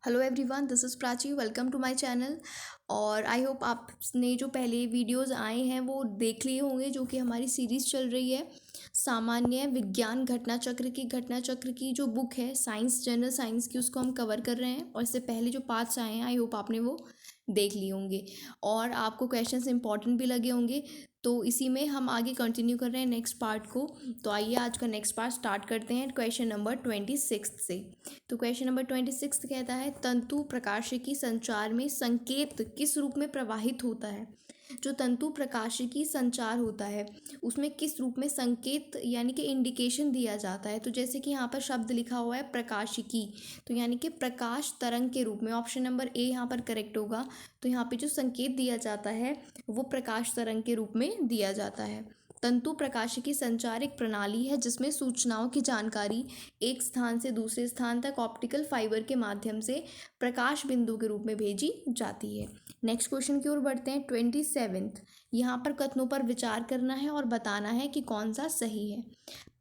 Hello everyone, this is Prachi. Welcome to my channel. और I hope आपने जो पहले वीडियोस आए हैं वो देख लिए होंगे, जो कि हमारी सीरीज़ चल रही है सामान्य विज्ञान घटना चक्र की जो बुक है साइंस, जनरल साइंस की, उसको हम कवर कर रहे हैं। और इससे पहले जो पार्ट्स आए हैं आई होप आपने वो देख लिए होंगे और आपको क्वेश्चंस इंपॉर्टेंट भी लगे होंगे। तो इसी में हम आगे कंटिन्यू कर रहे हैं नेक्स्ट पार्ट को। तो आइए आज का नेक्स्ट पार्ट स्टार्ट करते हैं क्वेश्चन नंबर 26 से। तो क्वेश्चन नंबर 26 कहता है, तंतु प्रकाशिकी संचार में संकेत किस रूप में प्रवाहित होता है। जो तंतु प्रकाशिकी संचार होता है उसमें किस रूप में संकेत यानी कि इंडिकेशन दिया जाता है। तो जैसे कि यहाँ पर शब्द लिखा हुआ है प्रकाशिकी, तो यानी कि प्रकाश तरंग के रूप में। ऑप्शन नंबर ए यहाँ पर करेक्ट होगा। तो यहाँ पे जो संकेत दिया जाता है वो प्रकाश तरंग के रूप में दिया जाता है। तंतु प्रकाशिकी संचार एक प्रणाली है जिसमें सूचनाओं की जानकारी एक स्थान से दूसरे स्थान तक ऑप्टिकल फाइबर के माध्यम से प्रकाश बिंदु के रूप में भेजी जाती है। नेक्स्ट क्वेश्चन की ओर बढ़ते हैं। 27 यहाँ पर कथनों पर विचार करना है और बताना है कि कौन सा सही है।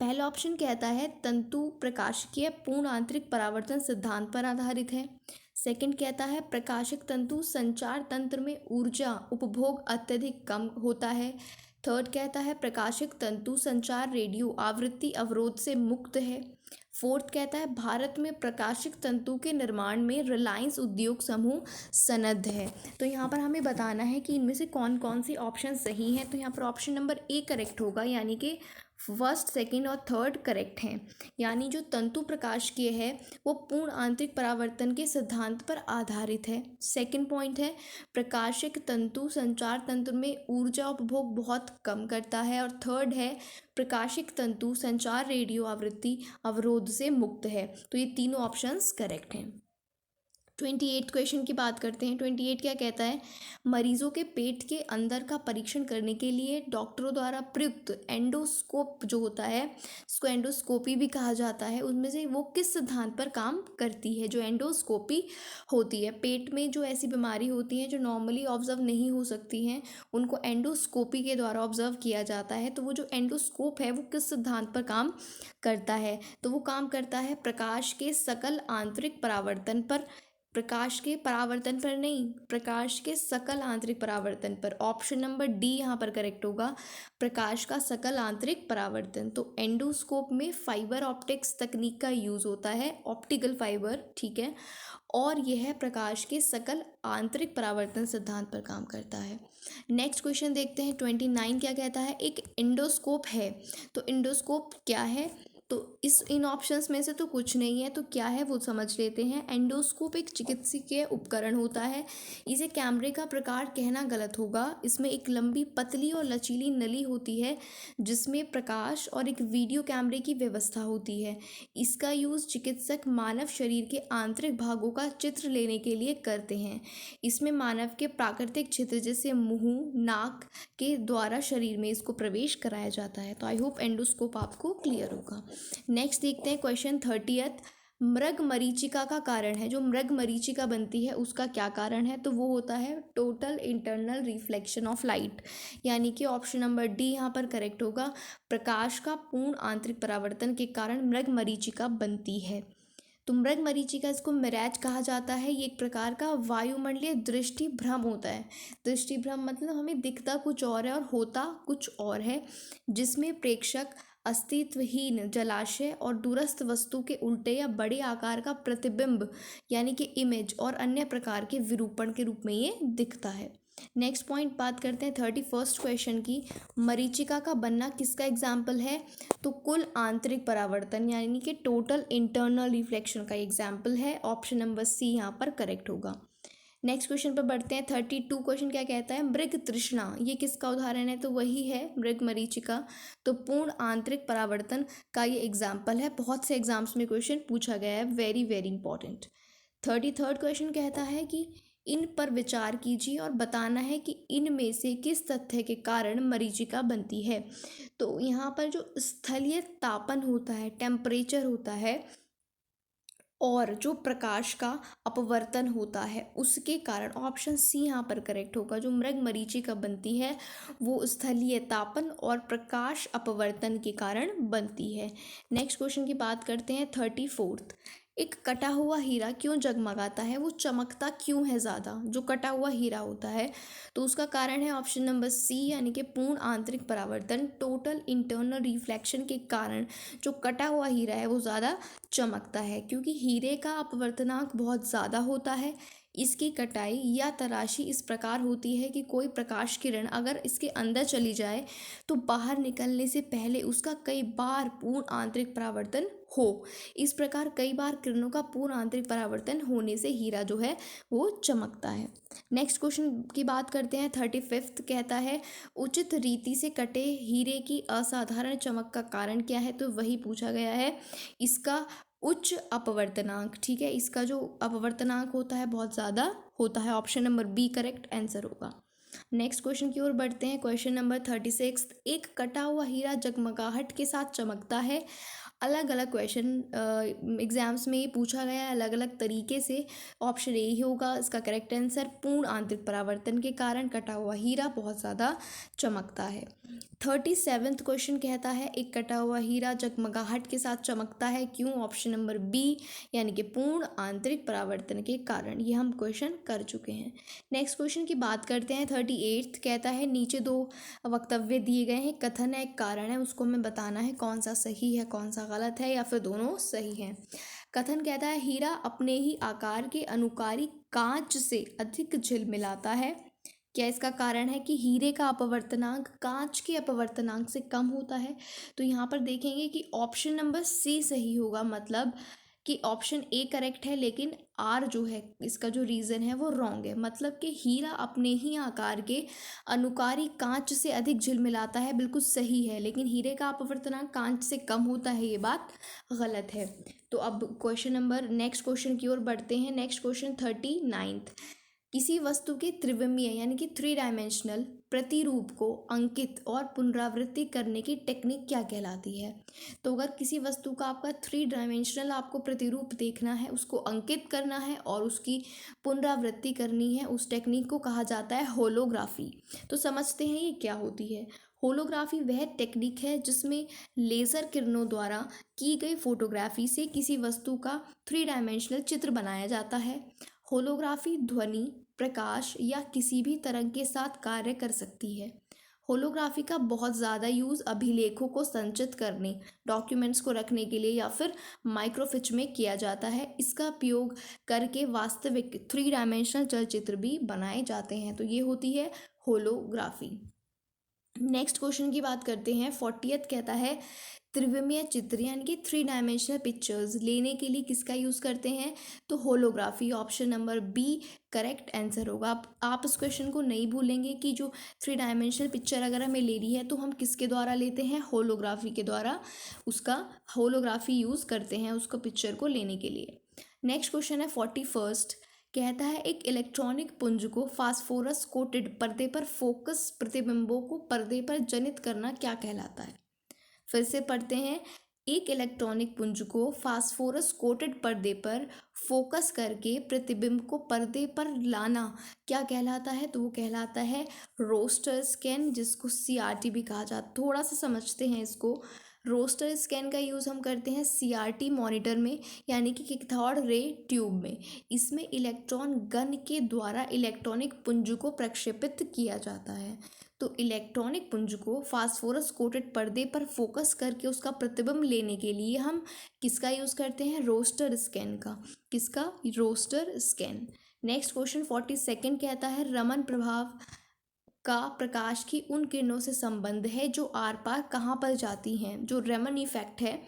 पहला ऑप्शन कहता है तंतु प्रकाशिकीय पूर्ण आंतरिक परावर्तन सिद्धांत पर आधारित है। सेकंड कहता है प्रकाशिक तंतु संचार तंत्र में ऊर्जा उपभोग अत्यधिक कम होता है। थर्ड कहता है प्रकाशिक तंतु संचार रेडियो आवृत्ति अवरोध से मुक्त है। फोर्थ कहता है भारत में प्रकाशिक तंतु के निर्माण में रिलायंस उद्योग समूह सनद्ध है। तो यहाँ पर हमें बताना है कि इनमें से कौन कौन सी ऑप्शन सही हैं। तो यहाँ पर ऑप्शन नंबर ए करेक्ट होगा, यानी कि फर्स्ट, सेकंड और थर्ड करेक्ट हैं। यानी जो तंतु प्रकाशिकीय है वो पूर्ण आंतरिक परावर्तन के सिद्धांत पर आधारित है। सेकंड पॉइंट है प्रकाशिक तंतु संचार तंत्र में ऊर्जा उपभोग बहुत कम करता है। और थर्ड है प्रकाशिक तंतु संचार रेडियो आवृत्ति अवरोध से मुक्त है। तो ये तीनों ऑप्शंस करेक्ट हैं। 28 क्वेश्चन की बात करते हैं। 28 क्या कहता है, मरीजों के पेट के अंदर का परीक्षण करने के लिए डॉक्टरों द्वारा प्रयुक्त एंडोस्कोप जो होता है, इसको एंडोस्कोपी भी कहा जाता है, उनमें से वो किस सिद्धांत पर काम करती है। जो एंडोस्कोपी होती है, पेट में जो ऐसी बीमारी होती है जो नॉर्मली ऑब्जर्व नहीं हो सकती हैं, उनको एंडोस्कोपी के द्वारा ऑब्जर्व किया जाता है। तो वो जो एंडोस्कोप है वो किस सिद्धांत पर काम करता है। तो वो काम करता है प्रकाश के सकल आंतरिक परावर्तन पर। प्रकाश के परावर्तन पर नहीं, प्रकाश के सकल आंतरिक परावर्तन पर। ऑप्शन नंबर डी यहाँ पर करेक्ट होगा, प्रकाश का सकल आंतरिक परावर्तन। तो एंडोस्कोप में फाइबर ऑप्टिक्स तकनीक का यूज़ होता है, ऑप्टिकल फाइबर, ठीक है। और यह प्रकाश के सकल आंतरिक परावर्तन सिद्धांत पर काम करता है। नेक्स्ट क्वेश्चन देखते हैं। 29 क्या कहता है, एक एंडोस्कोप है। तो एंडोस्कोप क्या है, तो इन ऑप्शंस में से तो कुछ नहीं है, तो क्या है वो समझ लेते हैं। एंडोस्कोप एक चिकित्सकीय उपकरण होता है। इसे कैमरे का प्रकार कहना गलत होगा। इसमें एक लंबी पतली और लचीली नली होती है जिसमें प्रकाश और एक वीडियो कैमरे की व्यवस्था होती है। इसका यूज़ चिकित्सक मानव शरीर के आंतरिक भागों का चित्र लेने के लिए करते हैं। इसमें मानव के प्राकृतिक छिद्र जैसे मुंह, नाक के द्वारा शरीर में इसको प्रवेश कराया जाता है। तो आई होप एंडोस्कोप आपको क्लियर होगा। नेक्स्ट देखते हैं क्वेश्चन 30। मृग मरीचिका का कारण है, जो मृग मरीचिका बनती है उसका क्या कारण है। तो वो होता है total internal reflection of light, यानी कि ऑप्शन नंबर डी यहाँ पर करेक्ट होगा। प्रकाश का पूर्ण आंतरिक परावर्तन के कारण मृग मरीचिका बनती है। तो मृग मरीचिका, इसको मिराज कहा जाता है। ये एक प्रकार का वायुमंडलीय दृष्टि भ्रम होता है। दृष्टि भ्रम मतलब हमें दिखता कुछ और है और होता कुछ और है, जिसमें प्रेक्षक अस्तित्वहीन जलाशय और दूरस्थ वस्तु के उल्टे या बड़े आकार का प्रतिबिंब यानी कि इमेज और अन्य प्रकार के विरूपण के रूप में ये दिखता है। नेक्स्ट पॉइंट बात करते हैं 31 क्वेश्चन की। मरीचिका का बनना किसका एग्जाम्पल है। तो कुल आंतरिक परावर्तन यानी कि टोटल इंटरनल रिफ्लेक्शन का एग्जाम्पल है। ऑप्शन नंबर सी यहाँ पर करेक्ट होगा। नेक्स्ट क्वेश्चन पर बढ़ते हैं। 32 क्वेश्चन क्या कहता है, मृग तृष्णा ये किसका उदाहरण है। तो वही है मृग मरीचिका। तो पूर्ण आंतरिक परावर्तन का ये एग्जाम्पल है। बहुत से एग्जाम्स में क्वेश्चन पूछा गया है, वेरी वेरी इंपॉर्टेंट। 33 क्वेश्चन कहता है कि इन पर विचार कीजिए और बताना है कि इनमें से किस तथ्य के कारण मरीचिका बनती है। तो यहाँ पर जो स्थलीय तापन होता है, टेम्परेचर होता है, और जो प्रकाश का अपवर्तन होता है उसके कारण ऑप्शन सी यहाँ पर करेक्ट होगा। जो मृग मरीचिका बनती है वो स्थलीय तापन और प्रकाश अपवर्तन के कारण बनती है। नेक्स्ट क्वेश्चन की बात करते हैं 34। एक कटा हुआ हीरा क्यों जगमगाता है, वो चमकता क्यों है ज़्यादा, जो कटा हुआ हीरा होता है? तो उसका कारण है ऑप्शन नंबर सी, यानी कि पूर्ण आंतरिक परावर्तन। टोटल इंटरनल रिफ्लेक्शन के कारण जो कटा हुआ हीरा है वो ज़्यादा चमकता है, क्योंकि हीरे का अपवर्तनांक बहुत ज़्यादा होता है। इसकी कटाई या तराशी इस प्रकार होती है कि कोई प्रकाश किरण अगर इसके अंदर चली जाए तो बाहर निकलने से पहले उसका कई बार पूर्ण आंतरिक परावर्तन हो। इस प्रकार कई बार किरणों का पूर्ण आंतरिक परावर्तन होने से हीरा जो है वो चमकता है। नेक्स्ट क्वेश्चन की बात करते हैं। 35th कहता है उचित रीति से कटे हीरे की असाधारण चमक का कारण क्या है? तो वही पूछा गया है, इसका उच्च अपवर्तनांक। ठीक है, इसका जो अपवर्तनांक होता है बहुत ज़्यादा होता है। Option number B correct answer होगा। नेक्स्ट क्वेश्चन की ओर बढ़ते हैं। क्वेश्चन नंबर 36, एक कटा हुआ हीरा जगमगाहट के साथ चमकता है। अलग अलग क्वेश्चन एग्जाम्स में ये पूछा गया है अलग अलग तरीके से। ऑप्शन ए ही होगा इसका करेक्ट आंसर। पूर्ण आंतरिक परावर्तन के कारण कटा हुआ हीरा बहुत ज़्यादा चमकता है। 37th क्वेश्चन कहता है एक कटा हुआ हीरा जगमगाहट के साथ चमकता है, क्यों? ऑप्शन नंबर बी, यानी कि पूर्ण आंतरिक परावर्तन के कारण। ये हम क्वेश्चन कर चुके हैं। नेक्स्ट क्वेश्चन की बात करते हैं। 38th कहता है नीचे दो वक्तव्य दिए गए हैं, कथन है एक कारण है, उसको हमें बताना है कौन सा सही है कौन सा गलत है या फिर दोनों सही हैं। कथन कहता है हीरा अपने ही आकार के अनुकारी कांच से अधिक झिलमिलाता है। क्या इसका कारण है कि हीरे का अपवर्तनांक कांच के अपवर्तनांक से कम होता है? तो यहाँ पर देखेंगे कि ऑप्शन नंबर सी सही होगा, मतलब कि ऑप्शन ए करेक्ट है लेकिन आर जो है इसका जो रीज़न है वो रॉन्ग है। मतलब कि हीरा अपने ही आकार के अनुकारी कांच से अधिक झिलमिलाता है, बिल्कुल सही है, लेकिन हीरे का अपवर्तनांक कांच से कम होता है, ये बात गलत है। तो अब क्वेश्चन नंबर नेक्स्ट क्वेश्चन की ओर बढ़ते हैं। नेक्स्ट क्वेश्चन 39th, किसी वस्तु के त्रिविमीय यानी कि 3 डायमेंशनल प्रतिरूप को अंकित और पुनरावृत्ति करने की टेक्निक क्या कहलाती है? तो अगर किसी वस्तु का आपका 3 डायमेंशनल आपको प्रतिरूप देखना है, उसको अंकित करना है और उसकी पुनरावृत्ति करनी है, उस टेक्निक को कहा जाता है होलोग्राफी। तो समझते हैं ये क्या होती है। होलोग्राफी वह टेक्निक है जिसमें लेज़र किरणों द्वारा की गई फोटोग्राफी से किसी वस्तु का 3 डायमेंशनल चित्र बनाया जाता है। होलोग्राफी ध्वनि, प्रकाश या किसी भी तरंग के साथ कार्य कर सकती है। होलोग्राफी का बहुत ज़्यादा यूज़ अभिलेखों को संचित करने, डॉक्यूमेंट्स को रखने के लिए या फिर माइक्रोफिच में किया जाता है। इसका उपयोग करके वास्तविक 3 डायमेंशनल चलचित्र भी बनाए जाते हैं। तो ये होती है होलोग्राफी। नेक्स्ट क्वेश्चन की बात करते हैं। 40th कहता है त्रिविमीय चित्र यानी कि 3 डायमेंशनल पिक्चर्स लेने के लिए किसका यूज़ करते हैं? तो holography. Option number B correct answer होगा। आप इस क्वेश्चन को नहीं भूलेंगे कि जो 3 डायमेंशनल पिक्चर अगर हमें लेनी है तो हम किसके द्वारा लेते हैं? होलोग्राफी के द्वारा उसका होलोग्राफी यूज़ करते हैं उसको पिक्चर को लेने के लिए। नेक्स्ट क्वेश्चन है 41st, कहता है एक इलेक्ट्रॉनिक पुंज को फास्फोरस कोटेड पर्दे पर फोकस प्रतिबिंबों को पर्दे पर जनित करना क्या कहलाता है? फिर से पढ़ते हैं। एक इलेक्ट्रॉनिक पुंज को फास्फोरस कोटेड पर्दे पर फोकस करके प्रतिबिंब को पर्दे पर लाना क्या कहलाता है? तो वो कहलाता है रोस्टर स्कैन, जिसको सीआरटी भी कहा जाता है। थोड़ा सा समझते हैं इसको। रोस्टर स्कैन का यूज़ हम करते हैं सीआरटी मॉनिटर में, यानी कि कैथोड रे ट्यूब में। इसमें इलेक्ट्रॉन गन के द्वारा इलेक्ट्रॉनिक पुंज को प्रक्षेपित किया जाता है। तो इलेक्ट्रॉनिक पुंज को फास्फोरस कोटेड पर्दे पर फोकस करके उसका प्रतिबिंब लेने के लिए हम किसका यूज़ करते हैं? रोस्टर स्कैन का। किसका? Roster scan. Next question 42nd कहता है रमन प्रभाव का प्रकाश की उन किरणों से संबंध है जो आर पार कहाँ पर जाती हैं। जो रेमन इफेक्ट है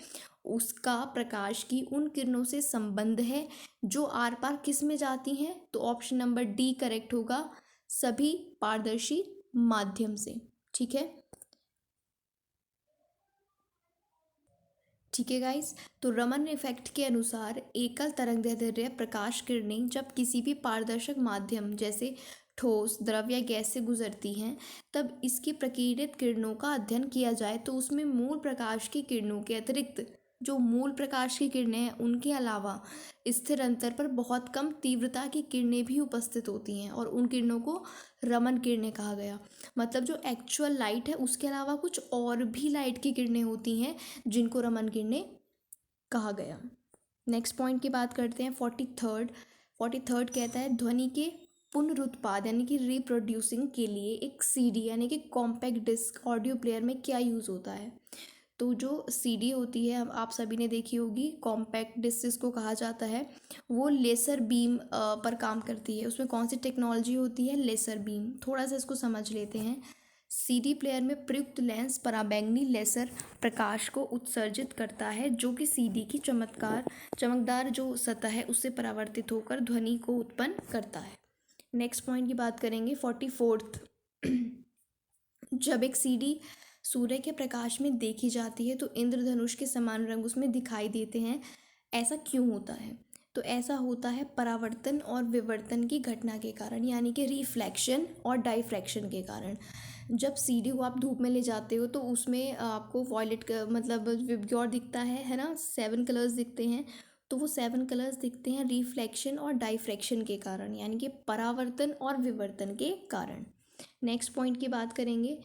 उसका प्रकाश की उन किरणों से संबंध है जो आर पार किस में जाती हैं? तो ऑप्शन नंबर डी करेक्ट होगा, सभी पारदर्शी माध्यम से। ठीक है, ठीक है गाइस। तो रमन इफेक्ट के अनुसार एकल तरंगदैर्ध्य प्रकाश किरणें जब किसी भी पारदर्शक माध्यम जैसे ठोस, द्रव या गैस से गुजरती हैं, तब इसकी प्रकीर्णित किरणों का अध्ययन किया जाए तो उसमें मूल प्रकाश की किरणों के अतिरिक्त जो मूल प्रकाश की किरणें हैं उनके अलावा स्थिर अंतर पर बहुत कम तीव्रता की किरणें भी उपस्थित होती हैं और उन किरणों को रमन किरणें कहा गया। मतलब जो एक्चुअल लाइट है उसके अलावा कुछ और भी लाइट की किरणें होती हैं जिनको रमन किरणें कहा गया। नेक्स्ट पॉइंट की बात करते हैं 43rd कहता है ध्वनि के पुनरुत्पाद यानी कि रिप्रोड्यूसिंग के लिए एक सीडी यानी कि कॉम्पैक्ट डिस्क ऑडियो प्लेयर में क्या यूज़ होता है। तो जो सीडी होती है आप सभी ने देखी होगी, कॉम्पैक्ट डिस्क जिसको कहा जाता है, वो लेसर बीम पर काम करती है। उसमें कौन सी टेक्नोलॉजी होती है, लेसर बीम। थोड़ा सा इसको समझ लेते हैं। सीडी प्लेयर में प्रयुक्त लेंस पराबैंगनी लेसर प्रकाश को उत्सर्जित करता है जो कि सीडी की चमकदार जो सतह है उससे परावर्तित होकर ध्वनि को उत्पन्न करता है। नेक्स्ट पॉइंट की बात करेंगे 44th। जब एक सीडी सूर्य के प्रकाश में देखी जाती है तो इंद्रधनुष के समान रंग उसमें दिखाई देते हैं। ऐसा क्यों होता है? तो ऐसा होता है परावर्तन और विवर्तन की घटना के कारण, यानी कि रिफ्लेक्शन और डाइफ्रैक्शन के कारण। जब सीडी को आप धूप में ले जाते हो तो उसमें आपको वॉयलेट का मतलब विबग्योर दिखता है ना, 7 कलर्स दिखते हैं। तो वो 7 कलर्स दिखते हैं रिफ्लेक्शन और डाइफ्रैक्शन के कारण, यानी कि परावर्तन और विवर्तन के कारण। नेक्स्ट पॉइंट की बात करेंगे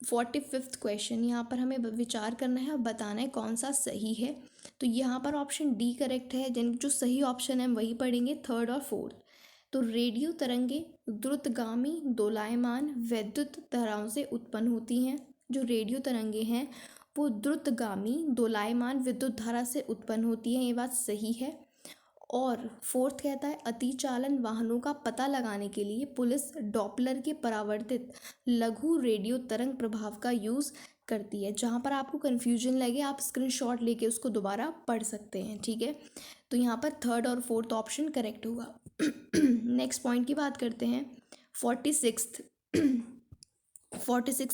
45th क्वेश्चन। यहाँ पर हमें विचार करना है और बताना है कौन सा सही है। तो यहाँ पर ऑप्शन डी करेक्ट है, जो सही ऑप्शन है हम वही पढ़ेंगे, 3rd और 4th। तो रेडियो तरंगे द्रुतगामी दोलायमान वैद्युत धाराओं से उत्पन्न होती हैं। जो रेडियो तरंगे हैं वो द्रुतगामी दोलायमान विद्युत धारा से उत्पन्न होती हैं, ये बात सही है। और 4th कहता है अतिचालन वाहनों का पता लगाने के लिए पुलिस डॉपलर के परावर्तित लघु रेडियो तरंग प्रभाव का यूज़ करती है। जहाँ पर आपको कन्फ्यूजन लगे आप स्क्रीनशॉट लेके उसको दोबारा पढ़ सकते हैं, ठीक है। तो यहाँ पर 3rd और 4th ऑप्शन करेक्ट होगा। नेक्स्ट पॉइंट की बात करते हैं 46th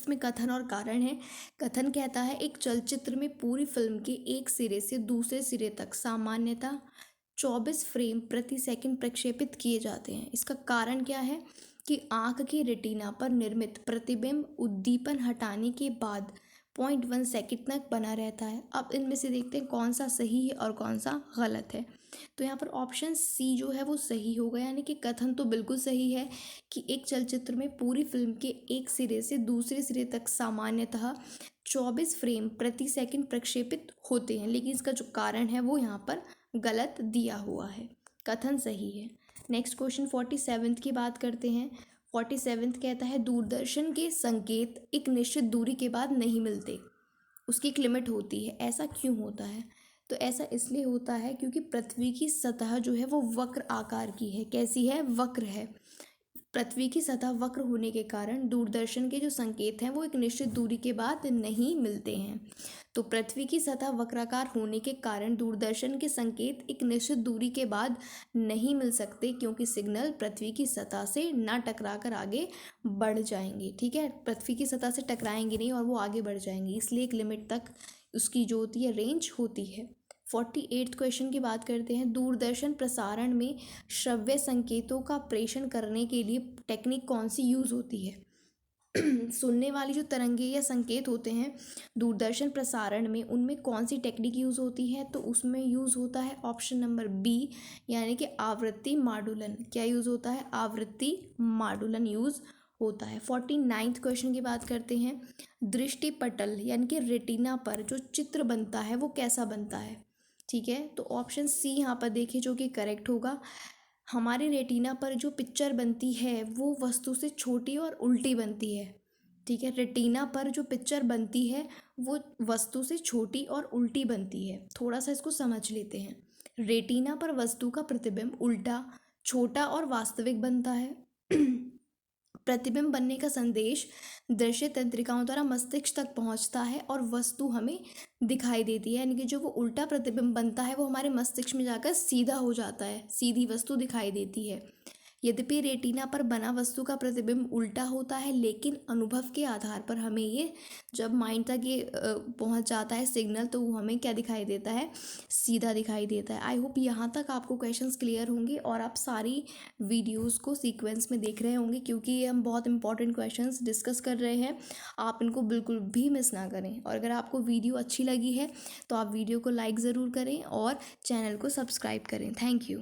में कथन और कारण है। कथन कहता है एक चलचित्र में पूरी फिल्म के एक सिरे से दूसरे सिरे तक सामान्यतः 24 फ्रेम प्रति सेकंड प्रक्षेपित किए जाते हैं। इसका कारण क्या है कि आँख की रेटिना पर निर्मित प्रतिबिंब उद्दीपन हटाने के बाद 0.1 सेकंड तक बना रहता है। अब इनमें से देखते हैं कौन सा सही है और कौन सा गलत है। तो यहाँ पर ऑप्शन सी जो है वो सही होगा, यानी कि कथन तो बिल्कुल सही है कि एक चलचित्र में पूरी फिल्म के एक सिरे से दूसरे सिरे तक सामान्यतः 24 फ्रेम प्रति सेकंड प्रक्षेपित होते हैं, लेकिन इसका जो कारण है वो यहाँ पर गलत दिया हुआ है। कथन सही है। नेक्स्ट क्वेश्चन 47th की बात करते हैं। 47th कहता है दूरदर्शन के संकेत एक निश्चित दूरी के बाद नहीं मिलते, उसकी एक लिमिट होती है। ऐसा क्यों होता है? तो ऐसा इसलिए होता है क्योंकि पृथ्वी की सतह जो है वो वक्र आकार की है। कैसी है? वक्र है। पृथ्वी की सतह वक्र होने के कारण दूरदर्शन के जो संकेत हैं वो एक निश्चित दूरी के बाद नहीं मिलते हैं। तो पृथ्वी की सतह वक्राकार होने के कारण दूरदर्शन के संकेत एक निश्चित दूरी के बाद नहीं मिल सकते, क्योंकि सिग्नल पृथ्वी की सतह से ना टकरा कर आगे बढ़ जाएंगे, ठीक है। पृथ्वी की सतह से टकराएंगे नहीं और वो आगे बढ़ जाएंगे, इसलिए एक लिमिट तक उसकी जो होती है रेंज होती है। 48th क्वेश्चन की बात करते हैं। दूरदर्शन प्रसारण में श्रव्य संकेतों का प्रेषण करने के लिए टेक्निक कौन सी यूज़ होती है? सुनने वाली जो तरंगे या संकेत होते हैं दूरदर्शन प्रसारण में, उनमें कौन सी टेक्निक यूज़ होती है? तो उसमें यूज़ होता है ऑप्शन नंबर बी, यानी कि आवृत्ति माडुलन। क्या यूज़ होता है? आवृत्ति माडुलन यूज़ होता है। 49th क्वेश्चन की बात करते हैं। दृष्टिपटल यानी कि रेटिना पर जो चित्र बनता है वो कैसा बनता है? ठीक है, तो ऑप्शन सी यहाँ पर देखिए जो कि करेक्ट होगा। हमारे रेटिना पर जो पिक्चर बनती है वो वस्तु से छोटी और उल्टी बनती है, ठीक है। रेटिना पर जो पिक्चर बनती है वो वस्तु से छोटी और उल्टी बनती है। थोड़ा सा इसको समझ लेते हैं। रेटिना पर वस्तु का प्रतिबिंब उल्टा, छोटा और वास्तविक बनता है। प्रतिबिंब बनने का संदेश दृश्य तंत्रिकाओं द्वारा मस्तिष्क तक पहुंचता है और वस्तु हमें दिखाई देती है, यानी कि जो वो उल्टा प्रतिबिंब बनता है वो हमारे मस्तिष्क में जाकर सीधा हो जाता है, सीधी वस्तु दिखाई देती है। यद्यपि रेटिना पर बना वस्तु का प्रतिबिंब उल्टा होता है, लेकिन अनुभव के आधार पर हमें ये जब माइंड तक ये पहुंच जाता है सिग्नल, तो वो हमें क्या दिखाई देता है? सीधा दिखाई देता है। आई होप यहाँ तक आपको क्वेश्चंस क्लियर होंगे और आप सारी वीडियोस को सीक्वेंस में देख रहे होंगे, क्योंकि ये हम बहुत इंपॉर्टेंट क्वेश्चंस डिस्कस कर रहे हैं। आप इनको बिल्कुल भी मिस ना करें। और अगर आपको वीडियो अच्छी लगी है तो आप वीडियो को लाइक ज़रूर करें और चैनल को सब्सक्राइब करें। Thank you.